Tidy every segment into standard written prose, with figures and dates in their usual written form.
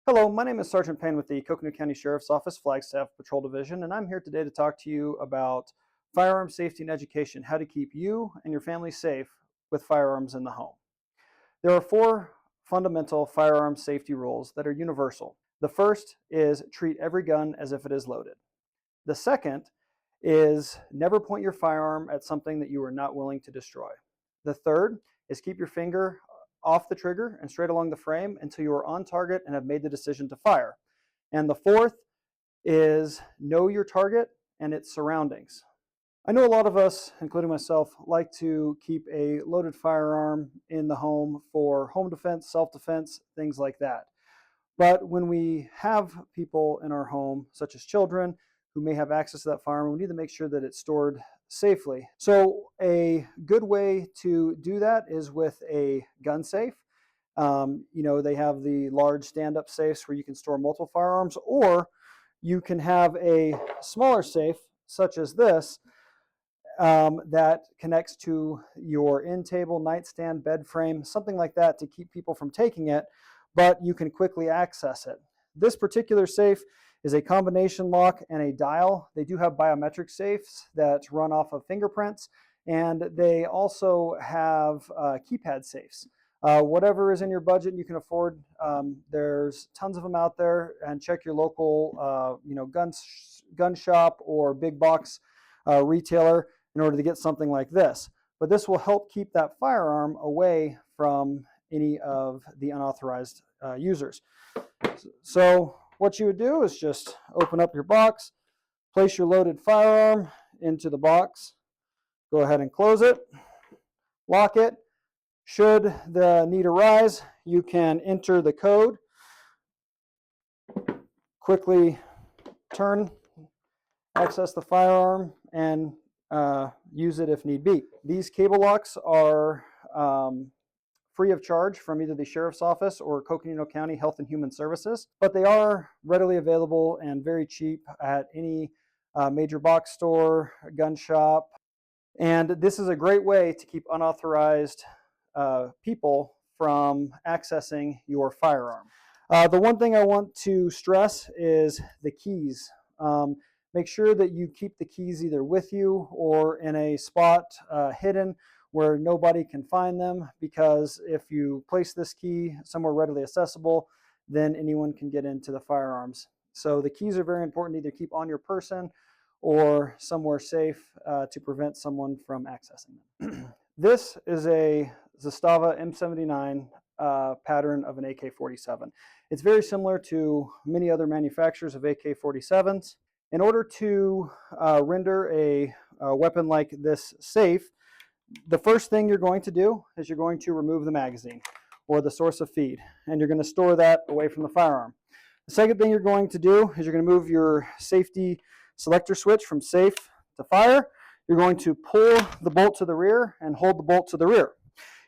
Hello, my name is Sergeant Payne with the Coconut County Sheriff's Office Flagstaff Patrol Division, and I'm here today to talk to you about firearm safety and education, how to keep you and your family safe with firearms in the home. There are four fundamental firearm safety rules that are universal. The first is treat every gun as if it is loaded. The second is never point your firearm at something that you are not willing to destroy. The third is keep your finger off the trigger and straight along the frame until you are on target and have made the decision to fire. And the fourth is know your target and its surroundings. I know a lot of us, including myself, like to keep a loaded firearm in the home for home defense, self-defense, things like that. But when we have people in our home, such as children, who may have access to that firearm, we need to make sure that it's stored safely. So a good way to do that is with a gun safe. They have the large stand-up safes where you can store multiple firearms, or you can have a smaller safe, such as this, that connects to your end table, nightstand, bed frame, something like that to keep people from taking it, but you can quickly access it. This particular safe is a combination lock and a dial. They do have biometric safes that run off of fingerprints, and they also have keypad safes. Whatever is in your budget and you can afford, there's tons of them out there, and check your local gun shop or big box retailer in order to get something like this. But this will help keep that firearm away from any of the unauthorized users. So what you would do is just open up your box, place your loaded firearm into the box, go ahead and close it, lock it. Should the need arise, you can enter the code, quickly turn, access the firearm, and use it if need be. These cable locks are free of charge from either the Sheriff's Office or Coconino County Health and Human Services, but they are readily available and very cheap at any major box store, gun shop. And this is a great way to keep unauthorized people from accessing your firearm. The one thing I want to stress is the keys. Make sure that you keep the keys either with you or in a spot hidden where nobody can find them, because if you place this key somewhere readily accessible, then anyone can get into the firearms. So the keys are very important to either keep on your person or somewhere safe to prevent someone from accessing them. This is a Zastava M79 pattern of an AK-47. It's very similar to many other manufacturers of AK-47s. In order to render a weapon like this safe, the first thing you're going to do is you're going to remove the magazine or the source of feed, and you're going to store that away from the firearm. The second thing you're going to do is you're going to move your safety selector switch from safe to fire. You're going to pull the bolt to the rear and hold the bolt to the rear.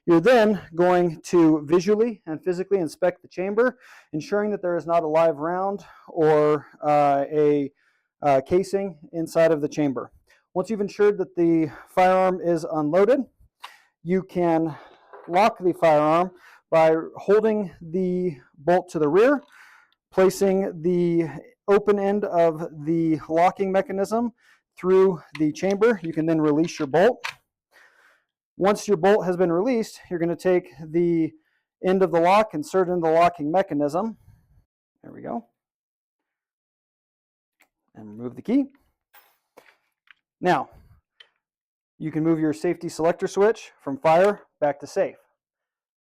You're then going to visually and physically inspect the chamber, ensuring that there is not a live round or a casing inside of the chamber. Once you've ensured that the firearm is unloaded, you can lock the firearm by holding the bolt to the rear, placing the open end of the locking mechanism through the chamber. You can then release your bolt. Once your bolt has been released, you're going to take the end of the lock, insert it in the locking mechanism. There we go. And remove the key. Now, you can move your safety selector switch from fire back to safe.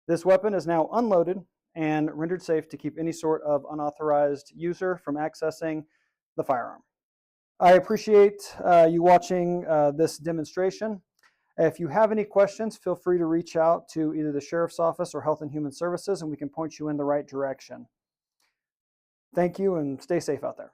This weapon is now unloaded and rendered safe to keep any sort of unauthorized user from accessing the firearm. I appreciate you watching this demonstration. If you have any questions, feel free to reach out to either the Sheriff's Office or Health and Human Services, and we can point you in the right direction. Thank you, and stay safe out there.